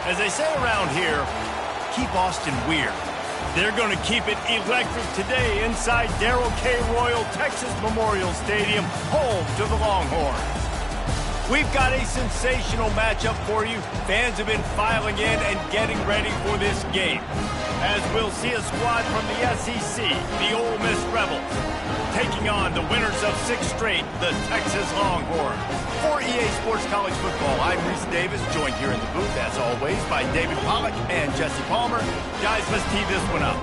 As they say around here, keep Austin weird. They're going to keep it electric today inside Darrell K. Royal Texas Memorial Stadium, home to the Longhorns. We've got a sensational matchup for you. Fans have been filing in and getting ready for this game, as we'll see a squad from the SEC, the Ole Miss Rebels, taking on the winners of 6 straight, the Texas Longhorns. For EA Sports College Football, I'm Reese Davis, joined here in the booth, as always, by David Pollack and Jesse Palmer. Guys, let's tee this one up.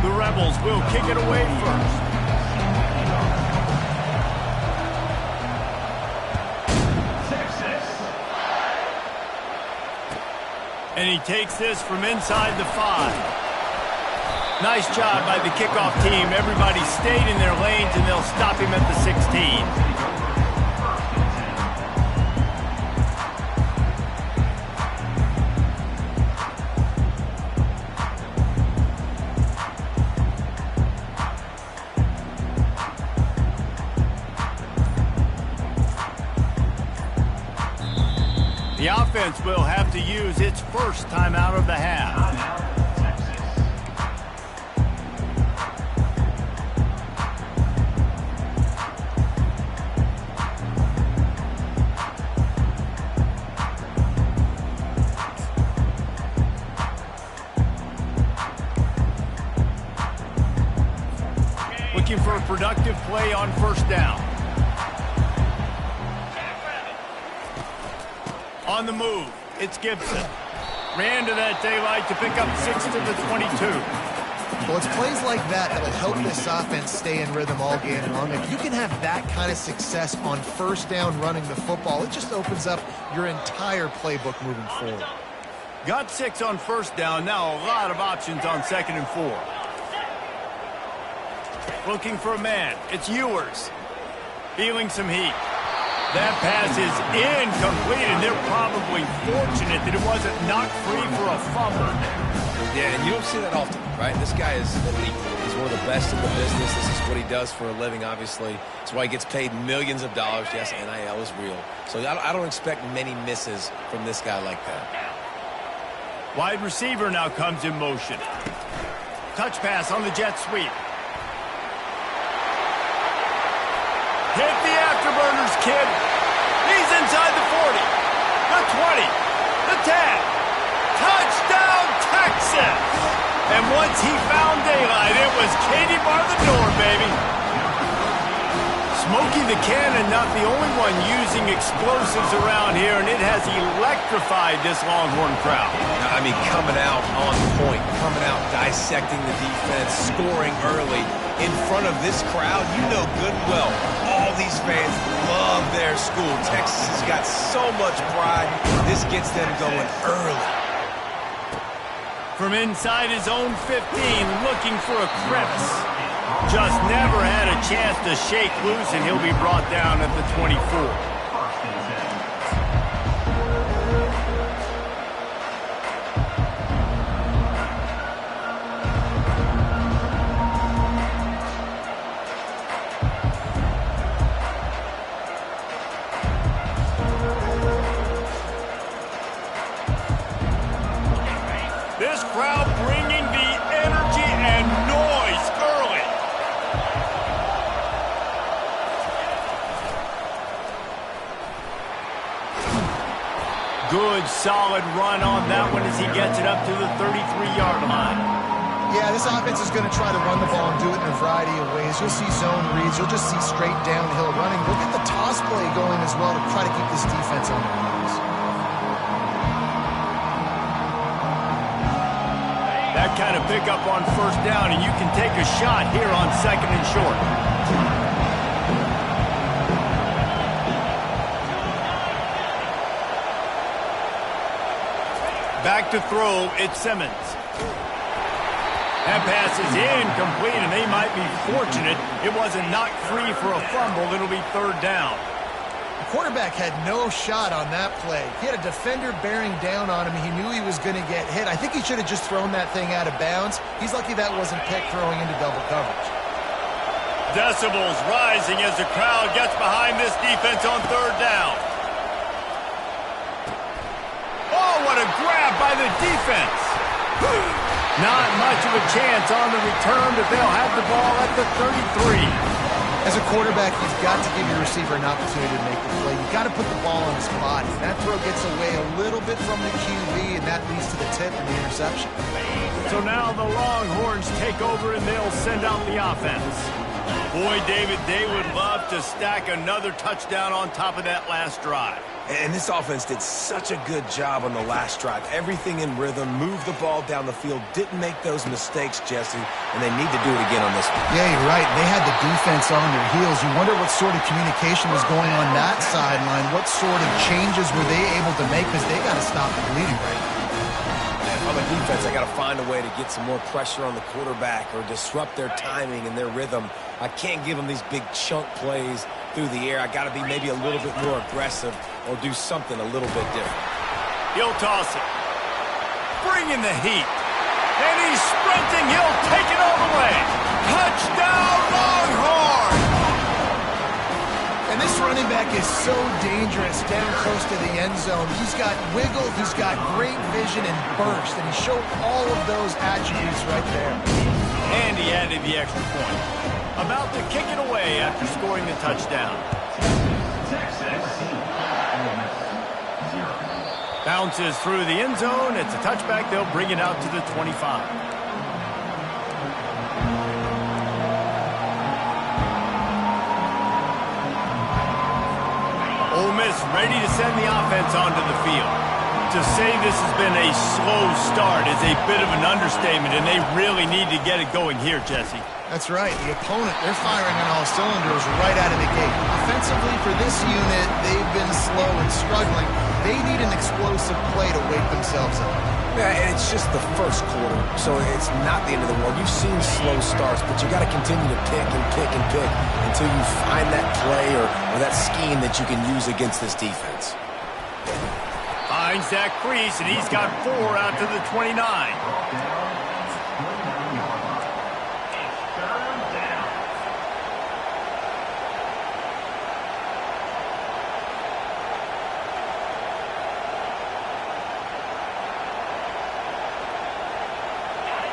The Rebels will kick it away first. And he takes this from inside the 5. Nice job by the kickoff team. Everybody stayed in their lanes, and they'll stop him at the 16. The offense will have to use its first timeout of the half. Looking for a productive play on first down. On the move, it's Gibson. Ran to that daylight to pick up 6 to the 22. Well, it's plays like that that'll help this offense stay in rhythm all game long. If you can have that kind of success on first down running the football, it just opens up your entire playbook moving forward. Got 6 on first down, now a lot of options on 2nd and 4. Looking for a man, it's Ewers. Feeling some heat. That pass is incomplete, and they're probably fortunate that it wasn't knocked free for a fumble. Yeah, and you don't see that often, right? This guy is elite. He's one of the best in the business. This is what he does for a living, obviously. That's why he gets paid millions of dollars. Yes, NIL is real. So I don't expect many misses from this guy like that. Wide receiver now comes in motion. Touch pass on the jet sweep. Hit the afterburners, kid. He's inside the 40, the 20, the 10. Touchdown, Texas! And once he found daylight, it was Katie bar the door, baby. Smokey the Cannon, not the only one using explosives around here, and it has electrified this Longhorn crowd. I mean, coming out on point, coming out dissecting the defense, scoring early. In front of this crowd, you know good and well, all these fans love their school. Texas has got so much pride. This gets them going early. From inside his own 15, looking for a crevice. Just never had a chance to shake loose, and he'll be brought down at the 24. This crowd bringing the energy and noise early. Good, solid run on that one as he gets it up to the 33-yard line. Yeah, this offense is going to try to run the ball and do it in a variety of ways. You'll see zone reads. You'll just see straight downhill running. We'll get the toss play going as well to try to keep this defense on their heels. That kind of pickup on first down, and you can take a shot here on 2nd and short. Back to throw, it's Simmons. That pass is incomplete, and they might be fortunate it wasn't knocked free for a fumble. It'll be 3rd down. The quarterback had no shot on that play. He had a defender bearing down on him. He knew he was going to get hit. I think he should have just thrown that thing out of bounds. He's lucky that wasn't picked throwing into double coverage. Decibels rising as the crowd gets behind this defense on third down. Oh, what a grab by the defense. Not much of a chance on the return, but they'll have the ball at the 33. As a quarterback, you've got to give your receiver an opportunity to make the play. You've got to put the ball on his body. That throw gets away a little bit from the QB, and that leads to the tip and the interception. So now the Longhorns take over, and they'll send out the offense. Boy, David, they would love to stack another touchdown on top of that last drive. And this offense did such a good job on the last drive. Everything in rhythm, moved the ball down the field, didn't make those mistakes, Jesse, and they need to do it again on this one. Yeah, you're right. They had the defense on their heels. You wonder what sort of communication was going on that sideline. What sort of changes were they able to make, because they got to stop the bleeding right now. On the defense, I got to find a way to get some more pressure on the quarterback or disrupt their timing and their rhythm. I can't give them these big chunk plays through the air. I got to be maybe a little bit more aggressive or do something a little bit different. He'll toss it. Bringing the heat. And he's sprinting. He'll take it all the way. Touchdown, Longhorn! And this running back is so dangerous down close to the end zone. He's got wiggle, he's got great vision and burst, and he showed all of those attributes right there. And he added the extra point. About to kick it away after scoring the touchdown. Bounces through the end zone. It's a touchback. They'll bring it out to the 25. Ole Miss ready to send the offense onto the field. To say this has been a slow start is a bit of an understatement, and they really need to get it going here, Jesse. That's right. The opponent, they're firing on all cylinders right out of the gate. Offensively, for this unit, they've been slow and struggling. They need an explosive play to wake themselves up. Yeah, and it's just the first quarter, so it's not the end of the world. You've seen slow starts, but you got to continue to pick and pick and pick until you find that play or that scheme that you can use against this defense. Finds that crease, and he's got 4 out to the 29.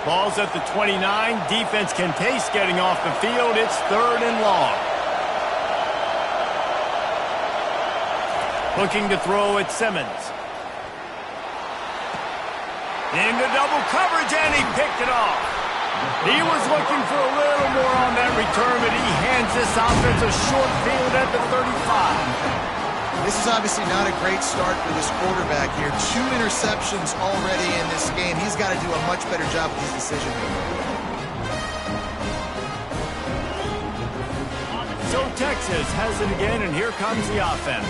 Ball's at the 29. Defense can taste getting off the field. It's 3rd and long. Looking to throw at Simmons. Into double coverage, and he picked it off. He was looking for a little more on that return, but he hands this offense a short field at the 35. This is obviously not a great start for this quarterback here. 2 interceptions already in this game. He's got to do a much better job with his decision-making. So Texas has it again, and here comes the offense.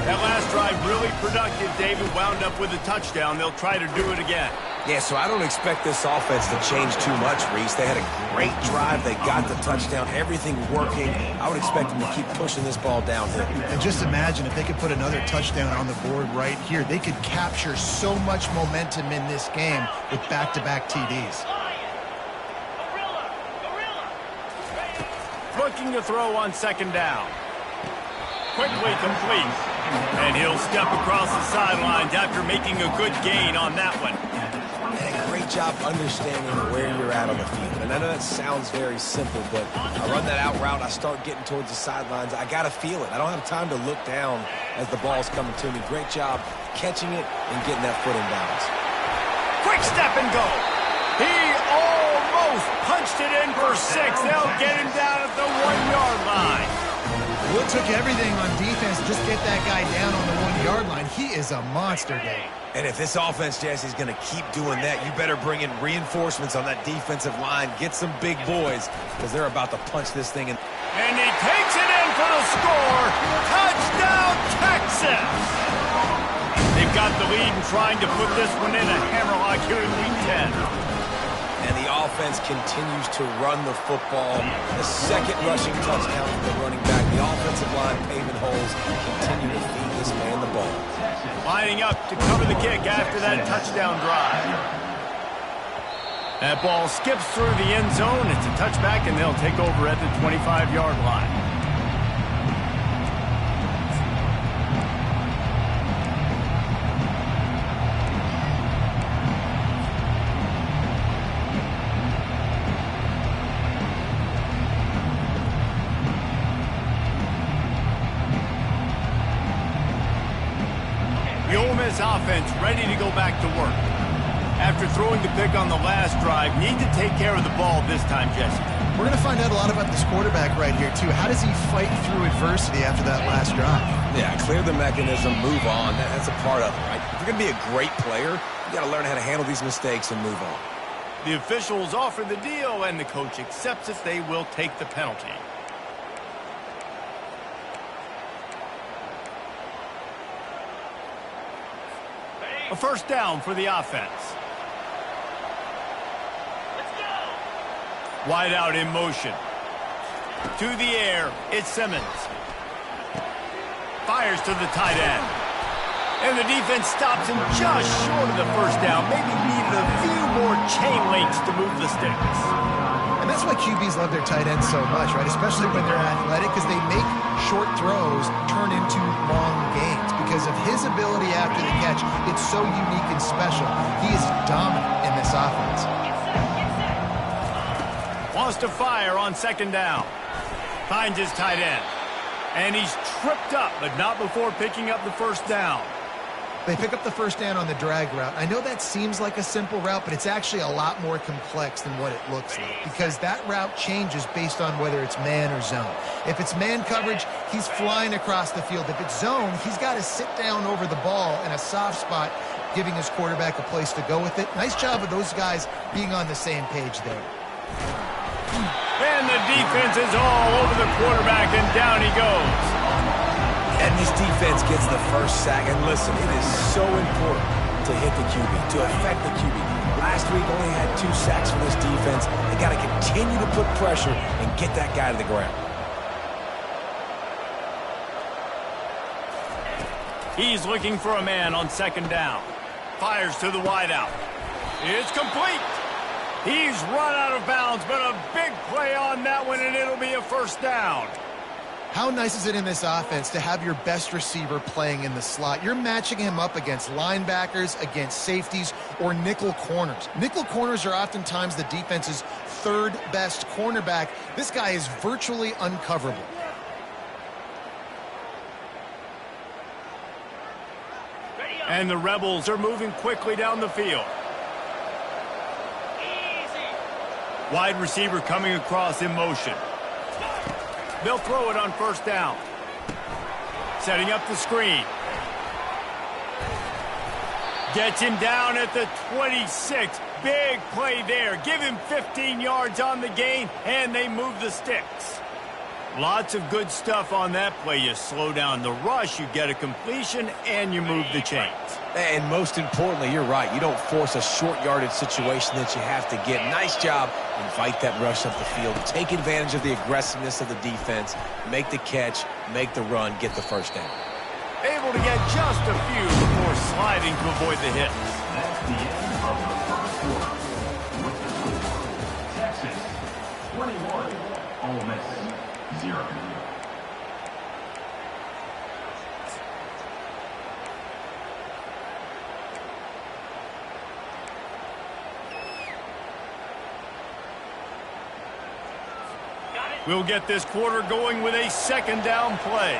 That last drive really productive. David wound up with a touchdown. They'll try to do it again. Yeah, so I don't expect this offense to change too much, Reese. They had a great drive. They got the touchdown. Everything working. I would expect them to keep pushing this ball downhill. And just imagine if they could put another touchdown on the board right here. They could capture so much momentum in this game with back-to-back TDs. Looking to throw on 2nd down. Quickly complete. And he'll step across the sidelines after making a good gain on that one. And a great job understanding where you're at on the field. And I know that sounds very simple, but I run that out route, I start getting towards the sidelines. I got to feel it. I don't have time to look down as the ball's coming to me. Great job catching it and getting that foot in bounds. Quick step and go. He almost punched it in for 6. They'll get him down at the 1-yard line. Will took everything on defense to just get that guy down on the 1-yard line. He is a monster, Dave. And if this offense, Jesse's going to keep doing that, you better bring in reinforcements on that defensive line. Get some big boys, because they're about to punch this thing in. And he takes it in for the score. Touchdown, Texas! They've got the lead and trying to put this one in a hammerlock here in Week 10. And the offense continues to run the football. The second rushing touchdown for the running back. The offensive line paving holes continue to feed this man the ball. Lining up to cover the kick after that touchdown drive. That ball skips through the end zone. It's a touchback, and they'll take over at the 25-yard line. The Ole Miss offense ready to go back to work. After throwing the pick on the last drive, need to take care of the ball this time, Jesse. We're going to find out a lot about this quarterback right here, too. How does he fight through adversity after that last drive? Yeah, clear the mechanism, move on. That's a part of it, right? If you're going to be a great player, you got to learn how to handle these mistakes and move on. The officials offer the deal, and the coach accepts it. They will take the penalty. A first down for the offense. Let's go. Wide out in motion. To the air, it's Simmons. Fires to the tight end. And the defense stops him just short of the first down. Maybe needed a few more chain links to move the sticks. And that's why QBs love their tight ends so much, right? Especially when they're athletic, because they make short throws turn into long gains. Because of his ability after the catch, it's so unique and special. He is dominant in this offense. Wants to fire on second down. Finds his tight end. And he's tripped up, but not before picking up the first down. They pick up the first down on the drag route. I know that seems like a simple route, but it's actually a lot more complex than what it looks like, because that route changes based on whether it's man or zone. If it's man coverage, he's flying across the field. If it's zone, he's got to sit down over the ball in a soft spot, giving his quarterback a place to go with it. Nice job of those guys being on the same page there. And the defense is all over the quarterback, and down he goes. And this defense gets the first sack. And listen, it is so important to hit the QB, to affect the QB. Last week only had 2 sacks for this defense. They got to continue to put pressure and get that guy to the ground. He's looking for a man on second down. Fires to the wideout. It's complete. He's run out of bounds, but a big play on that one, and it'll be a first down. How nice is it in this offense to have your best receiver playing in the slot? You're matching him up against linebackers, against safeties, or nickel corners. Nickel corners are oftentimes the defense's third best cornerback. This guy is virtually uncoverable. And the Rebels are moving quickly down the field. Wide receiver coming across in motion. They'll throw it on first down. Setting up the screen. Gets him down at the 26. Big play there. Give him 15 yards on the gain, and they move the sticks. Lots of good stuff on that play. You slow down the rush, you get a completion, and you move the chains. And most importantly, you're right. You don't force a short yardage situation that you have to get. Nice job. Invite that rush up the field. Take advantage of the aggressiveness of the defense. Make the catch. Make the run. Get the first down. Able to get just a few before sliding to avoid the hit. That's the end of the first quarter. With the score, Texas 21, Ole Miss 0. We'll get this quarter going with a second down play.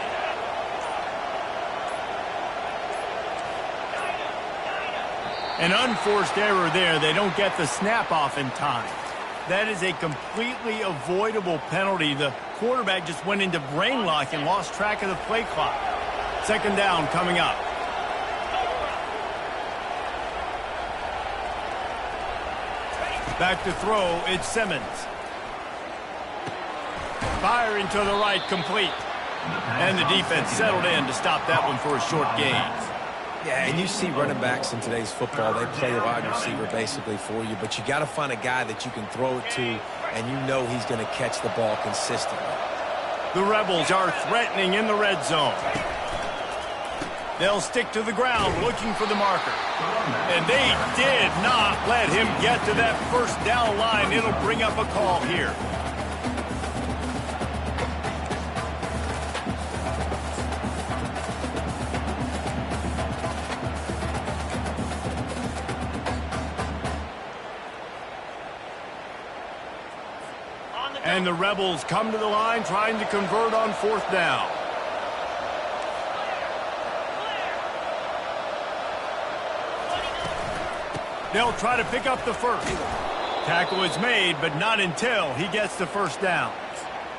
An unforced error there. They don't get the snap off in time. That is a completely avoidable penalty. The quarterback just went into brain lock and lost track of the play clock. Second down coming up. Back to throw, it's Simmons. Firing to the right, complete. And the defense settled in to stop that one for a short gain. Yeah, and you see running backs in today's football, they play a wide receiver basically for you, but you got to find a guy that you can throw it to, and you know he's going to catch the ball consistently. The Rebels are threatening in the red zone. They'll stick to the ground looking for the marker. And they did not let him get to that first down line. It'll bring up a call here. And the Rebels come to the line trying to convert on fourth down. They'll try to pick up the first. Tackle is made, but not until he gets the first down.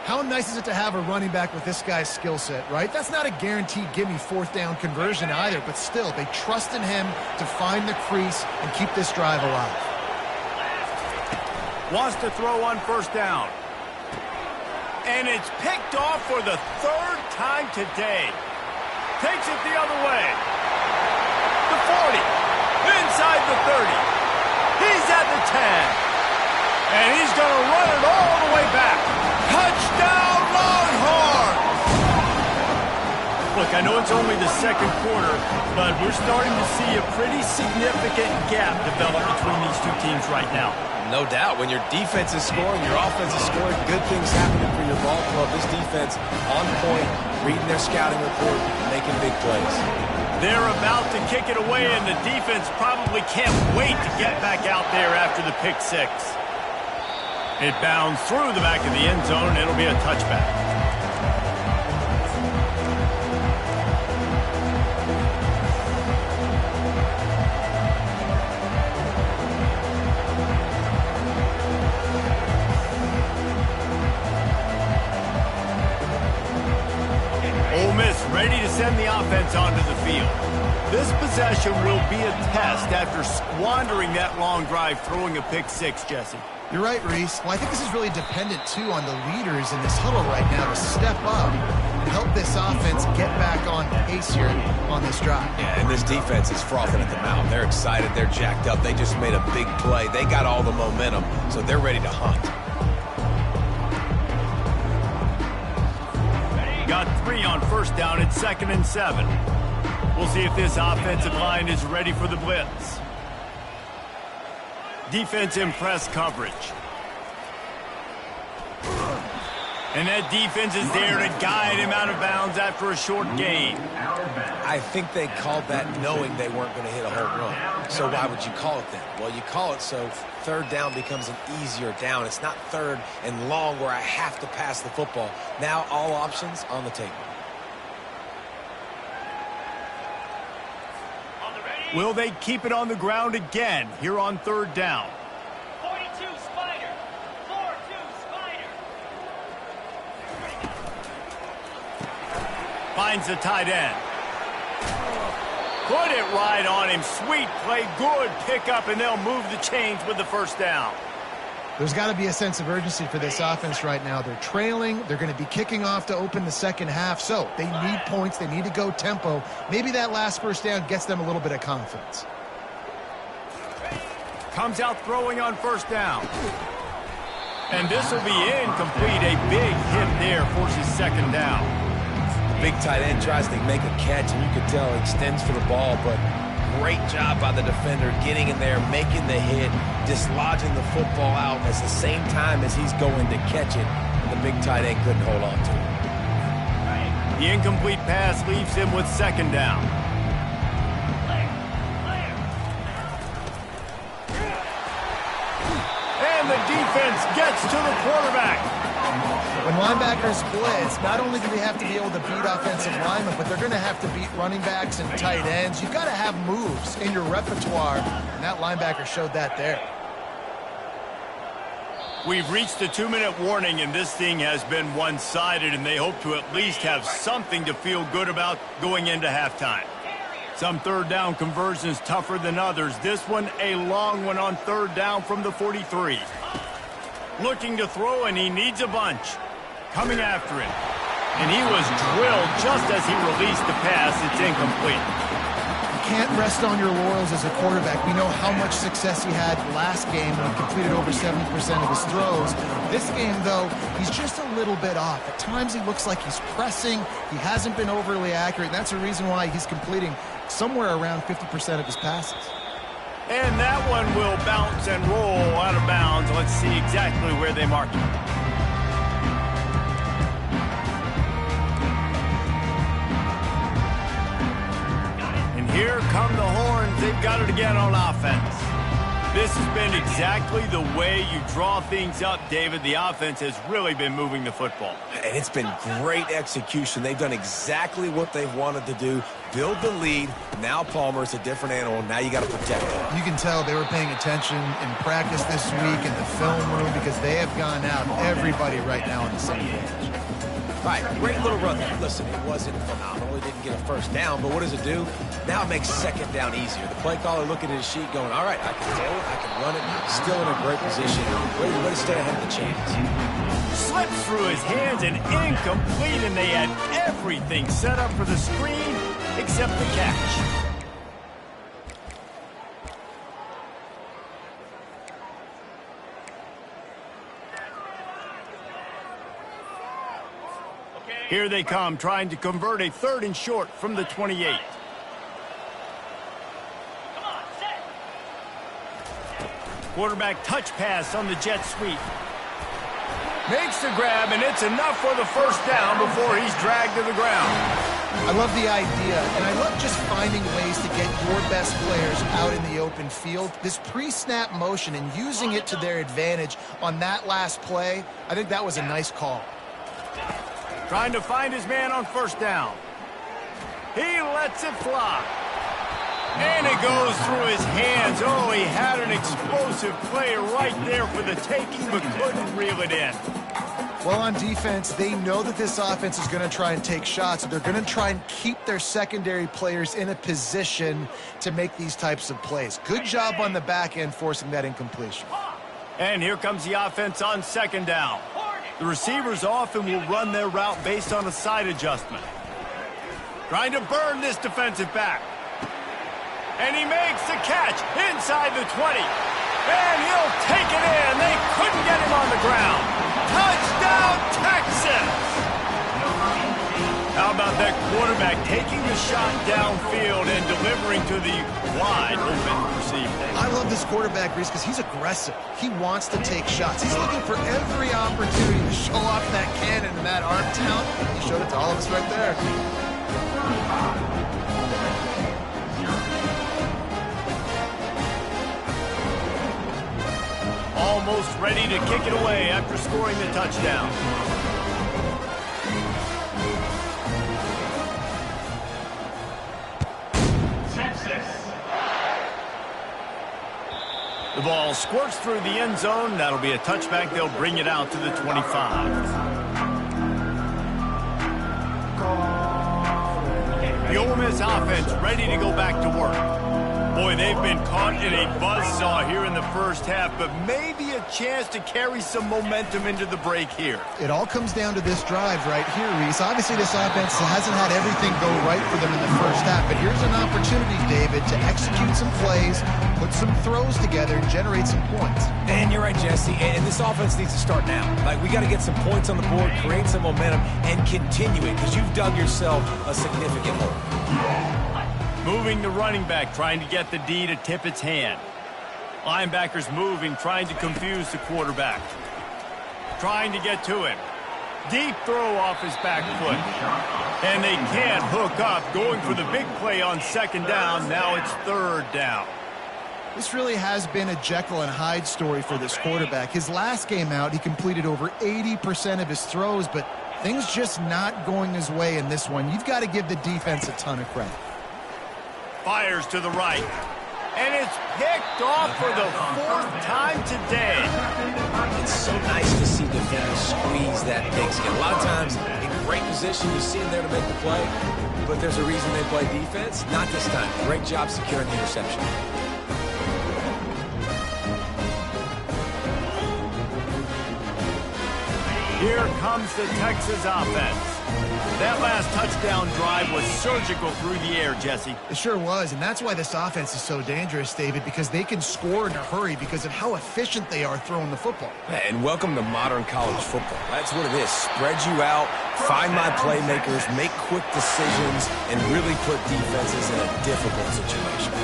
How nice is it to have a running back with this guy's skill set, right? That's not a guaranteed gimme fourth down conversion either, but still, they trust in him to find the crease and keep this drive alive. Wants to throw on first down. And it's picked off for the third time today. Takes it the other way. The 40. Inside the 30. He's at the 10. And he's going to run it all the way back. Touchdown, Longhorns! Look, I know it's only the second quarter, but we're starting to see a pretty significant gap develop between these two teams right now. No doubt. When your defense is scoring, your offense is scoring, good things happening for your ball club. This defense on point, reading their scouting report, making big plays. They're about to kick it away, and the defense probably can't wait to get back out there after the pick six. It bounds through the back of the end zone, and it'll be a touchback. Ole Miss ready to send the offense onto the field. This possession will be a test after squandering that long drive throwing a pick six, Jesse. You're right, Reese. Well, I think this is really dependent, too, on the leaders in this huddle right now to step up and help this offense get back on pace here on this drive. Yeah, and this defense is frothing at the mouth. They're excited. They're jacked up. They just made a big play. They got all the momentum, so they're ready to hunt. Got 3 on first down. It's 2nd and 7. We'll see if this offensive line is ready for the blitz. Defense in press coverage. And that defense is there to guide him out of bounds after a short gain. I think they called that knowing they weren't going to hit a home run. So why would you call it that? Well, you call it so third down becomes an easier down. It's not third and long where I have to pass the football. Now all options on the table. Will they keep it on the ground again here on third down? 42 Spider. 4-2 Spider. Finds the tight end. Put it right on him. Sweet play. Good pickup, and they'll move the chains with the first down. There's got to be a sense of urgency for this offense right now. They're trailing. They're going to be kicking off to open the second half. So they need points. They need to go tempo. Maybe that last first down gets them a little bit of confidence. Comes out throwing on first down. And this will be incomplete. A big hit there forces second down. Big tight end tries to make a catch, and you can tell he extends for the ball, but great job by the defender getting in there, making the hit, dislodging the football out at the same time as he's going to catch it. The big tight end couldn't hold on to it. The incomplete pass leaves him with second down. And the defense gets to the quarterback. When linebackers blitz, not only do they have to be able to beat offensive linemen, but they're going to have to beat running backs and tight ends. You've got to have moves in your repertoire, and that linebacker showed that there. We've reached a 2-minute warning, and this thing has been one-sided, and they hope to at least have something to feel good about going into halftime. Some third down conversions tougher than others. This one, a long one on third down from the 43. Looking to throw, and he needs a bunch. Coming after him. And he was drilled just as he released the pass. It's incomplete. can't rest on your laurels as a quarterback. We know how much success he had last game when he completed over 70% of his throws. This game, though, he's just a little bit off. At times he looks like he's pressing. He hasn't been overly accurate. That's a reason why he's completing somewhere around 50% of his passes. And that one will bounce and roll out of bounds. Let's see exactly where they mark it. And here come the horns. They've got it again on offense. This has been exactly the way you draw things up, David. The offense has really been moving the football. And it's been great execution. They've done exactly what they've wanted to do. Build the lead. Now Palmer's a different animal. Now you got to protect him. You can tell they were paying attention in practice this week in the film room because they have gone out, everybody right now on the same page. All right, great little run there. Listen, it wasn't phenomenal. It didn't get a first down, but what does it do? Now it makes second down easier. The play caller looking at his sheet going, all right, I can throw it, I can run it, still in a great position. Way to stay ahead of the chains. Slips through his hands and incomplete, and they had everything set up for the screen except the catch. Here they come, trying to convert a 3rd and short from the 28. Come on, set. Quarterback touch pass on the jet sweep. Makes the grab, and it's enough for the first down before he's dragged to the ground. I love the idea, and I love just finding ways to get your best players out in the open field. This pre-snap motion and using it to their advantage on that last play, I think that was a nice call. Trying to find his man on first down. He lets it fly. And it goes through his hands. Oh, he had an explosive play right there for the taking, but couldn't reel it in. Well, on defense, they know that this offense is going to try and take shots. They're going to try and keep their secondary players in a position to make these types of plays. Good job on the back end forcing that incompletion. And here comes the offense on second down. The receivers often will run their route based on a side adjustment. Trying to burn this defensive back. And he makes the catch inside the 20. And he'll take it in. They couldn't get him on the ground. Touchdown, Texas! How about that quarterback taking the shot downfield and delivering to the wide open receiver? I love this quarterback, Reese, because he's aggressive. He wants to take shots. He's looking for every opportunity to show off that cannon and that arm talent. He showed it to all of us right there. Almost ready to kick it away after scoring the touchdown. The ball squirts through the end zone. That'll be a touchback. They'll bring it out to the 25. The Ole Miss offense ready to go back to work. Boy, they've been caught in a buzzsaw here in the first half, but maybe a chance to carry some momentum into the break here. It all comes down to this drive right here, Reese. Obviously, this offense hasn't had everything go right for them in the first half, but here's an opportunity, David, to execute some plays, put some throws together, and generate some points. And you're right, Jesse, and this offense needs to start now. Like, we got to get some points on the board, create some momentum, and continue it, because you've dug yourself a significant hole. Moving the running back, trying to get the D to tip its hand. Linebackers moving, trying to confuse the quarterback. Trying to get to him. Deep throw off his back foot. And they can't hook up, going for the big play on second down. Now it's third down. This really has been a Jekyll and Hyde story for this quarterback. His last game out, he completed over 80% of his throws, but things just not going his way in this one. You've got to give the defense a ton of credit. Fires to the right. And it's picked off for the 4th time today. It's so nice to see defenders squeeze that pigskin. A lot of times, in great position, you see them there to make the play, but there's a reason they play defense. Not this time. Great job securing the interception. Here comes the Texas offense. That last touchdown drive was surgical through the air, Jesse. It sure was, and that's why this offense is so dangerous, David, because they can score in a hurry because of how efficient they are throwing the football. And welcome to modern college football. That's what it is. Spread you out, find my playmakers, make quick decisions, and really put defenses in a difficult situation.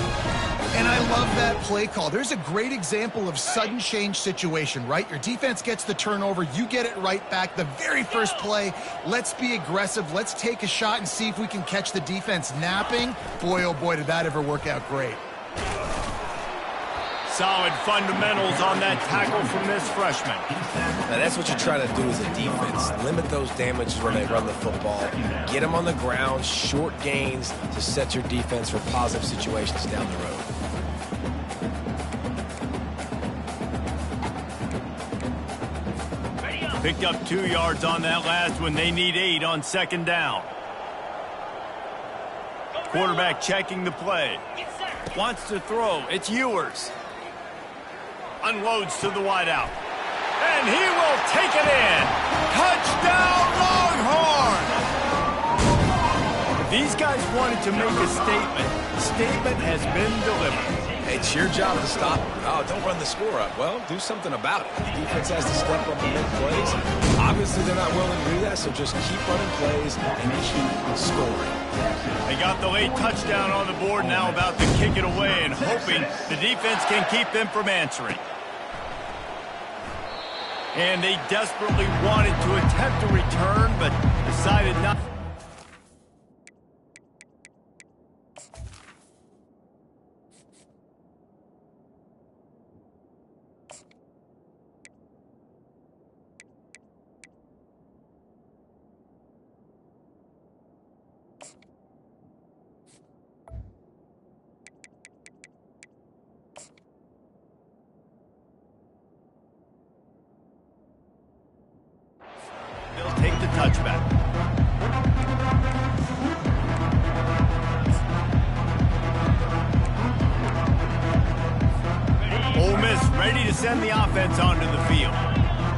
And I love that play call. There's a great example of sudden change situation, right? Your defense gets the turnover, you get it right back. The very first play, let's be aggressive. Let's take a shot and see if we can catch the defense napping. Boy, oh boy, did that ever work out great. Solid fundamentals on that tackle from this freshman. Now that's what you try to do as a defense. Limit those damages when they run the football. Get them on the ground, short gains to set your defense for positive situations down the road. Picked up 2 yards on that last one. They need 8 on second down. Quarterback checking the play. Wants to throw. It's Ewers. Unloads to the wideout. And he will take it in. Touchdown, Longhorn! These guys wanted to make a statement. The statement has been delivered. It's your job to stop them. Oh, don't run the score up. Well, do something about it. The defense has to step up and make plays. Obviously, they're not willing to do that, so just keep running plays and keep scoring. They got the late touchdown on the board, now about to kick it away and hoping the defense can keep them from answering. And they desperately wanted to attempt a return, but decided not. They'll take the touchback. Ole Miss ready to send the offense onto the field.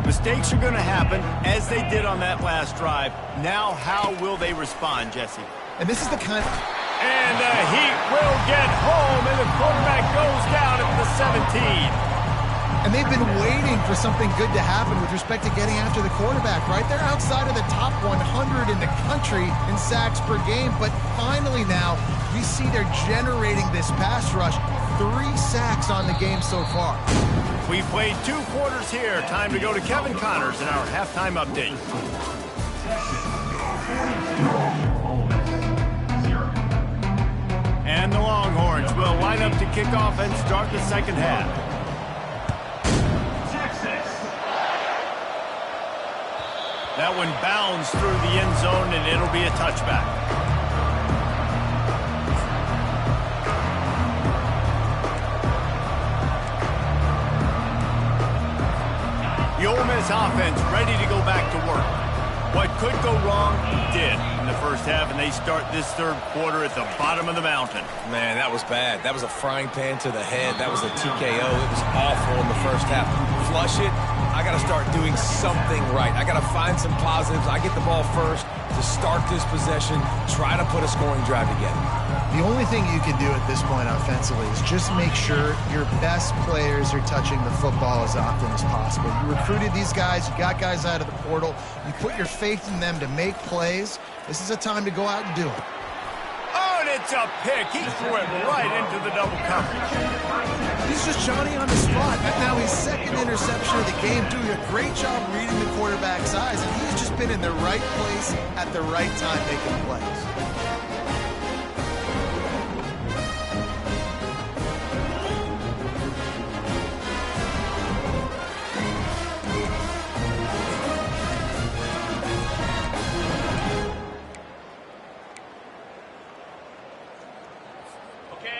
Mistakes are going to happen, as they did on that last drive. Now, how will they respond, Jesse? And this is the kind of... And the Heat will get home, and the quarterback goes down at the 17. And they've been waiting for something good to happen with respect to getting after the quarterback, right? They're outside of the top 100 in the country in sacks per game, but finally now we see they're generating this pass rush. 3 sacks on the game so far. We played 2 quarters here. Time to go to Kevin Connors in our halftime update. And the Longhorns will line up to kick off and start the second half. That one bounds through the end zone, and it'll be a touchback. The Ole Miss offense ready to go back to work. What could go wrong did in the first half, and they start this third quarter at the bottom of the mountain. Man, that was bad. That was a frying pan to the head. That was a TKO. It was awful in the first half. Flush it. I got to start doing something right. I got to find some positives. I get the ball first to start this possession, try to put a scoring drive together. The only thing you can do at this point offensively is just make sure your best players are touching the football as often as possible. You recruited these guys, you got guys out of the portal, you put your faith in them to make plays. This is a time to go out and do it. Oh, and it's a pick. He threw it right into the double coverage. He's just Johnny on the spot. Now his second interception of the game, doing a great job reading the quarterback's eyes, and he's just been in the right place at the right time making plays.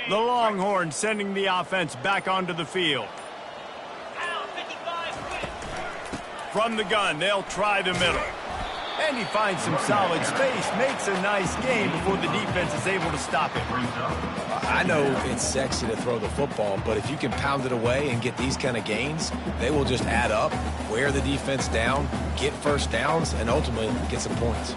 The Longhorns sending the offense back onto the field. From the gun, they'll try the middle. And he finds some solid space, makes a nice game before the defense is able to stop it. I know it's sexy to throw the football, but if you can pound it away and get these kind of gains, they will just add up, wear the defense down, get first downs, and ultimately get some points.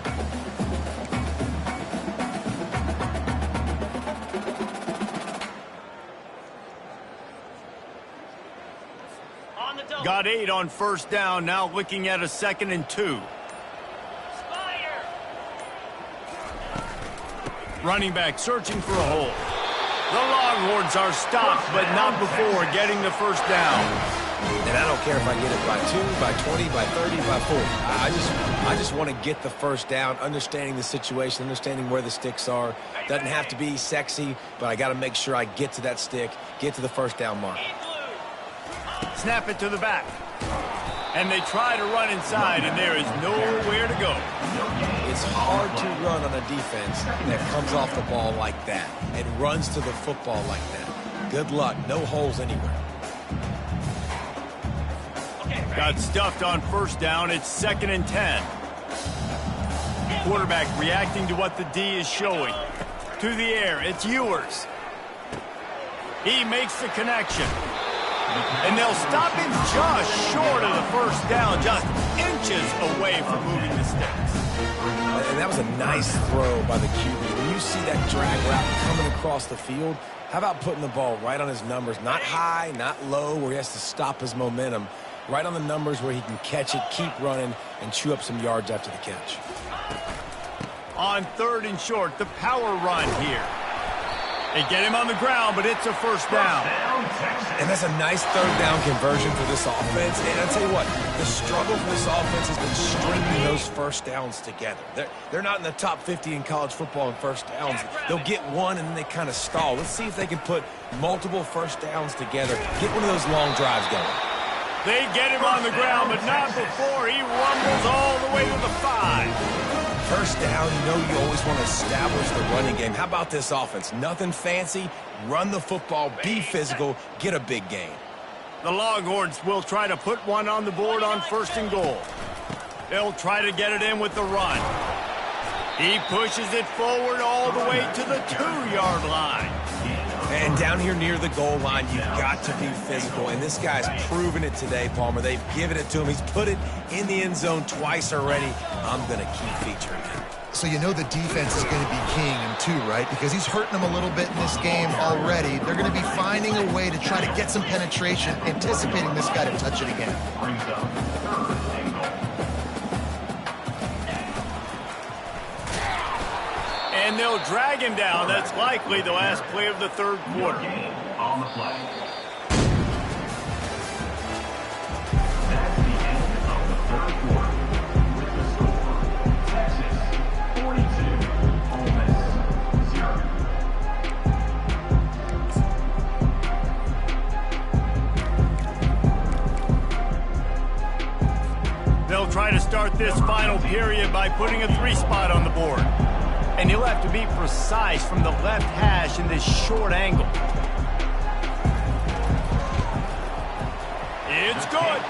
On the double. Got 8 on first down, now looking at a 2nd and 2. Spider. Running back searching for a hole. The Longhorns are stopped, but not before getting the first down. And I don't care if I get it by 2, by 20, by 30, by 40. I just want to get the first down, understanding the situation, understanding where the sticks are. Doesn't have to be sexy, but I got to make sure I get to that stick, get to the first down mark. Snap it to the back. And they try to run inside, and there is nowhere to go. It's hard to run on a defense that comes off the ball like that and runs to the football like that. Good luck. No holes anywhere. Got stuffed on first down. It's 2nd and 10. Quarterback reacting to what the D is showing. To the air. It's Ewers. He makes the connection. And they'll stop him just short of the first down, just inches away from moving the sticks. And that was a nice throw by the QB. When you see that drag route coming across the field, how about putting the ball right on his numbers? Not high, not low, where he has to stop his momentum. Right on the numbers where he can catch it, keep running, and chew up some yards after the catch. On 3rd and short, the power run here. They get him on the ground, but it's a first down. And that's a nice 3rd down conversion for this offense. And I'll tell you what, the struggle for this offense has been stringing those first downs together. They're not in the top 50 in college football in first downs. They'll get one, and then they kind of stall. Let's see if they can put multiple first downs together, get one of those long drives going. They get him on the ground, but not before he rumbles all the way to the 5. First down, you know you always want to establish the running game. How about this offense? Nothing fancy. Run the football, be physical, get a big gain. The Longhorns will try to put one on the board on 1st and goal. They'll try to get it in with the run. He pushes it forward all the way to the 2-yard line. And down here near the goal line, you've got to be physical. And this guy's proven it today, Palmer. They've given it to him. He's put it in the end zone twice already. I'm going to keep featuring him. So you know the defense is going to be keying him too, right? Because he's hurting them a little bit in this game already. They're going to be finding a way to try to get some penetration, anticipating this guy to touch it again. And they'll drag him down. That's likely the last play of the 3rd quarter. On the play. That's the end of the 3rd quarter. With the score, Texas 42, Ole Miss 0. They'll try to start this final period by putting a 3 spot on the board. And he'll have to be precise from the left hash in this short angle. It's good.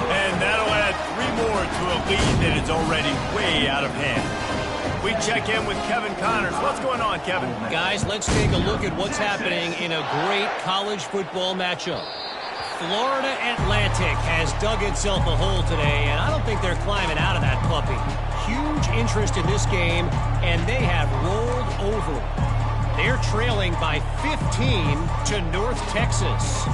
And that'll add 3 more to a lead that is already way out of hand. We check in with Kevin Connors. What's going on, Kevin? Guys, let's take a look at what's happening in a great college football matchup. Florida Atlantic has dug itself a hole today, and I don't think they're climbing out of that puppy. Huge interest in this game, and they have rolled over. They're trailing by 15 to North Texas.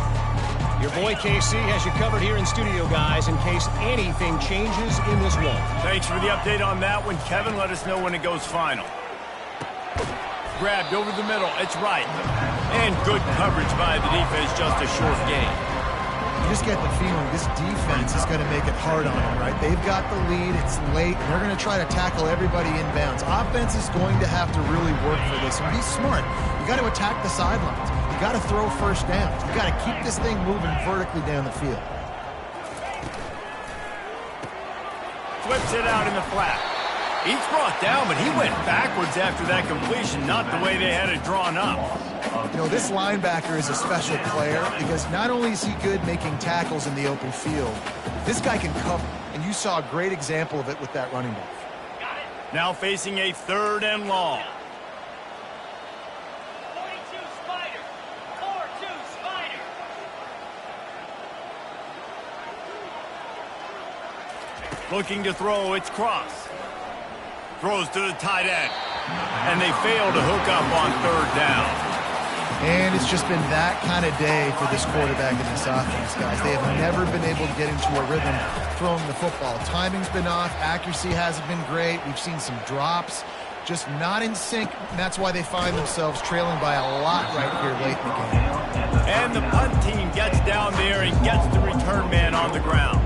Your boy KC has you covered here in studio, guys, in case anything changes in this one. Thanks for the update on that one, Kevin. Let us know when it goes final. Grabbed over the middle. It's right. And good coverage by the defense, just a short gain. You just get the feeling this defense is going to make it hard on them, right? They've got the lead. It's late. And they're going to try to tackle everybody inbounds. Offense is going to have to really work for this. And be smart. You got to attack the sidelines. You got to throw first downs. You got to keep this thing moving vertically down the field. Flips it out in the flat. He's brought down, but he went backwards after that completion, not the way they had it drawn up. You know, this linebacker is a special player because not only is he good making tackles in the open field, this guy can cover. And you saw a great example of it with that running back. Now facing a 3rd and long. 42 Spider. 4-2 Spider. Looking to throw, it's Cross. Throws to the tight end. And they fail to hook up on 3rd down. And it's just been that kind of day for this quarterback and this offense, guys. They have never been able to get into a rhythm throwing the football. Timing's been off. Accuracy hasn't been great. We've seen some drops. Just not in sync. And that's why they find themselves trailing by a lot right here late in the game. And the punt team gets down there and gets the return man on the ground.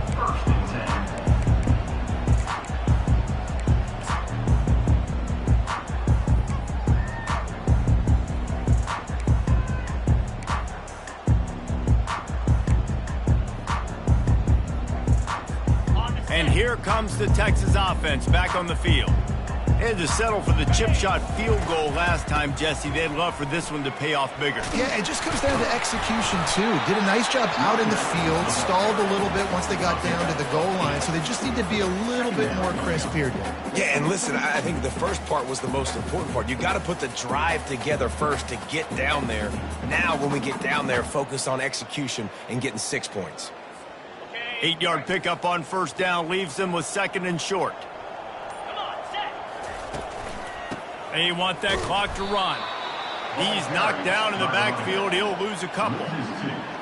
And here comes the Texas offense back on the field. They had to settle for the chip shot field goal last time, Jesse. They'd love for this one to pay off bigger. Yeah, it just comes down to execution, too. Did a nice job out in the field, stalled a little bit once they got down to the goal line, so they just need to be a little bit more crisp here, Dave. Yeah, and listen, I think the first part was the most important part. You got to put the drive together first to get down there. Now, when we get down there, focus on execution and getting 6 points. 8-yard pickup on first down leaves them with 2nd and short. Come on, set. They want that clock to run. He's knocked down in the backfield. He'll lose a couple.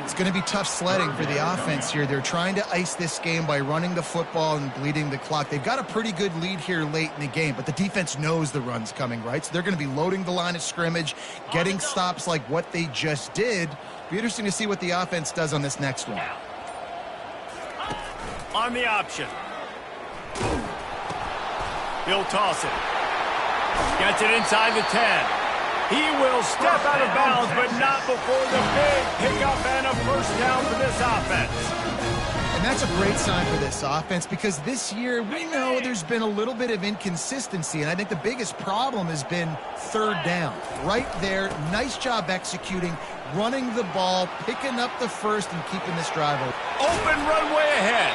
It's going to be tough sledding for the offense here. They're trying to ice this game by running the football and bleeding the clock. They've got a pretty good lead here late in the game, but the defense knows the run's coming, right? So they're going to be loading the line of scrimmage, getting stops like what they just did. Be interesting to see what the offense does on this next one. On the option. He'll toss it. Gets it inside the 10. He will step out of bounds, but not before the big pickup and a first down for this offense. And that's a great sign for this offense because this year we know there's been a little bit of inconsistency, and I think the biggest problem has been third down. Right there, nice job executing, running the ball, picking up the first, and keeping this drive open. Open runway ahead.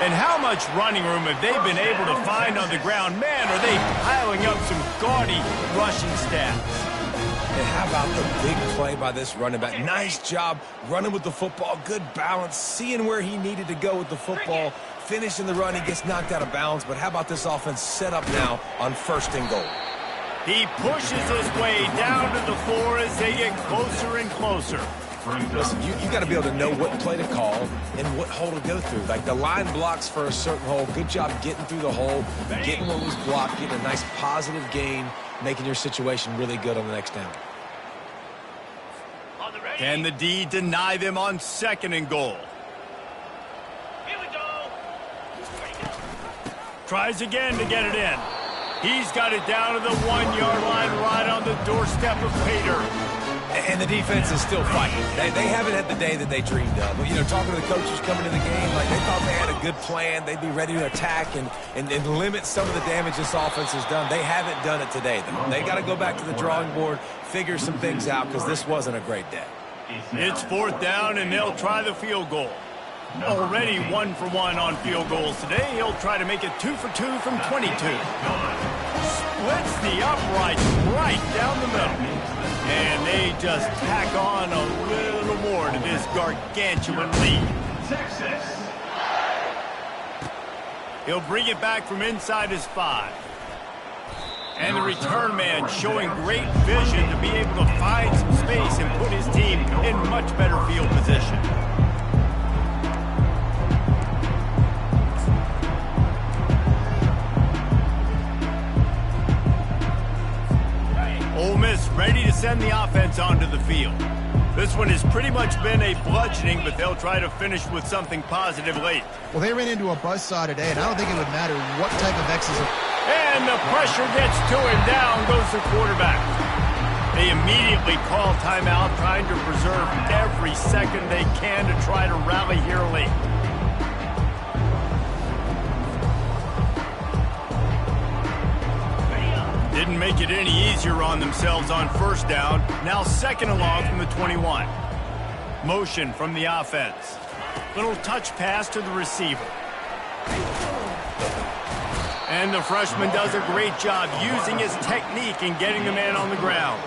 And how much running room have they been able to find on the ground? Man, are they piling up some gaudy rushing stats. And how about the big play by this running back? Nice job running with the football, good balance, seeing where he needed to go with the football, finishing the run. He gets knocked out of bounds, but how about this offense set up now on 1st and goal? He pushes his way down to the floor as they get closer and closer. Listen, you got to be able to know what play to call and what hole to go through. Like the line blocks for a certain hole. Good job getting through the hole, getting what was blocked, getting a nice positive gain, making your situation really good on the next down. Can the D deny them on 2nd and goal? Here we go. Tries again to get it in. He's got it down to the 1-yard line right on the doorstep of Pater. And the defense is still fighting. They haven't had the day that they dreamed of. But, you know, talking to the coaches coming to the game, like they thought they had a good plan. They'd be ready to attack and limit some of the damage this offense has done. They haven't done it today, though. They got to go back to the drawing board, figure some things out, because this wasn't a great day. It's 4th down, and they'll try the field goal. Already 1 for 1 on field goals today. He'll try to make it 2 for 2 from 22. Splits the uprights right down the middle. And they just tack on a little more to this gargantuan lead. Texas. He'll bring it back from inside his 5. And the return man showing great vision to be able to find some space and put his team in much better field position. Ole Miss ready to send the offense onto the field. This one has pretty much been a bludgeoning, but they'll try to finish with something positive late. Well, they ran into a buzzsaw today, and I don't think it would matter what type of X's. And the pressure gets to him. Down goes the quarterback. They immediately call timeout, trying to preserve every second they can to try to rally here late. Didn't make it any easier on themselves on first down. Now 2nd and long from the 21. Motion from the offense. Little touch pass to the receiver. And the freshman does a great job using his technique and getting the man on the ground.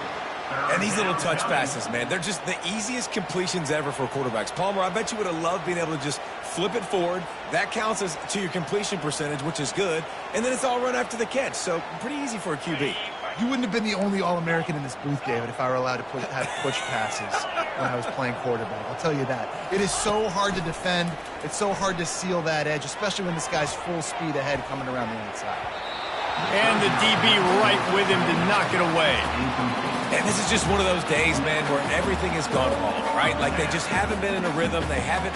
And these little touch passes, man, they're just the easiest completions ever for quarterbacks. Palmer, I bet you would have loved being able to just flip it forward. That counts as to your completion percentage, which is good. And then it's all run after the catch, so pretty easy for a QB. You wouldn't have been the only All-American in this booth, David, if I were allowed to have push passes when I was playing quarterback. I'll tell you that. It is so hard to defend. It's so hard to seal that edge, especially when this guy's full speed ahead coming around the outside. And the DB right with him to knock it away. And this is just one of those days, man, where everything has gone wrong, right? Like they just haven't been in a rhythm. They haven't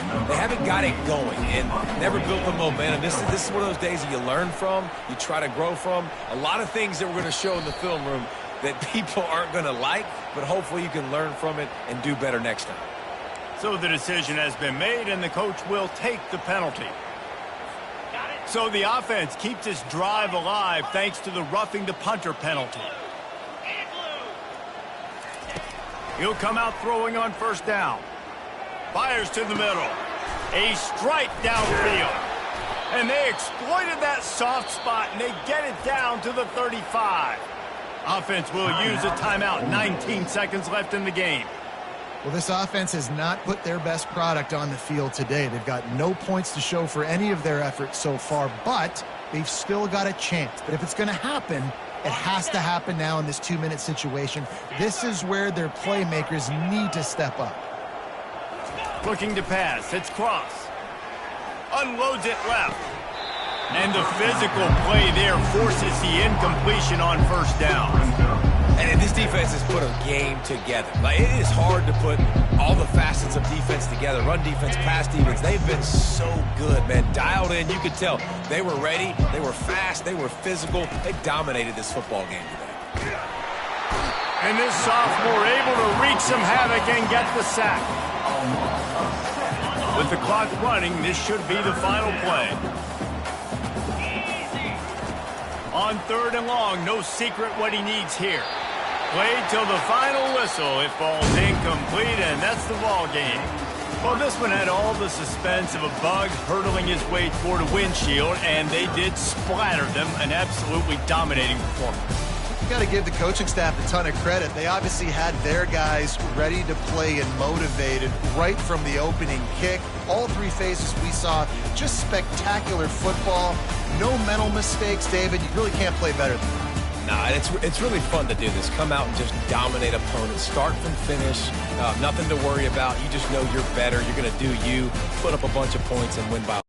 got it going and never built the momentum. This is one of those days that you learn from, you try to grow from. A lot of things that we're going to show in the film room that people aren't going to like, but hopefully you can learn from it and do better next time. So the decision has been made, and the coach will take the penalty. So the offense keeps this drive alive thanks to the roughing the punter penalty. He'll come out throwing on first down. Fires to the middle. A strike downfield. And they exploited that soft spot, and they get it down to the 35. Offense will use a timeout. 19 seconds left in the game. Well, this offense has not put their best product on the field today. They've got no points to show for any of their efforts so far, but they've still got a chance. But if it's going to happen, it has to happen now in this 2-minute situation. This is where their playmakers need to step up. Looking to pass. It's Cross. Unloads it left. And the physical play there forces the incompletion on first down. And this defense has put a game together. Like, it is hard to put all the facets of defense together. Run defense, pass defense. They've been so good, man. Dialed in. You could tell they were ready. They were fast. They were physical. They dominated this football game today. And this sophomore able to wreak some havoc and get the sack. With the clock running, this should be the final play. On 3rd and long, no secret what he needs here. Played till the final whistle. It falls incomplete, and that's the ball game. Well, this one had all the suspense of a bug hurtling his way toward a windshield, and they did splatter them. An absolutely dominating performance. You got to give the coaching staff a ton of credit. They obviously had their guys ready to play and motivated right from the opening kick. All 3 phases we saw, just spectacular football. No mental mistakes, David. You really can't play better than that. Nah, it's really fun to do this. Come out and just dominate opponents. Start from finish. Nothing to worry about. You just know you're better. You're going to do you. Put up a bunch of points and win by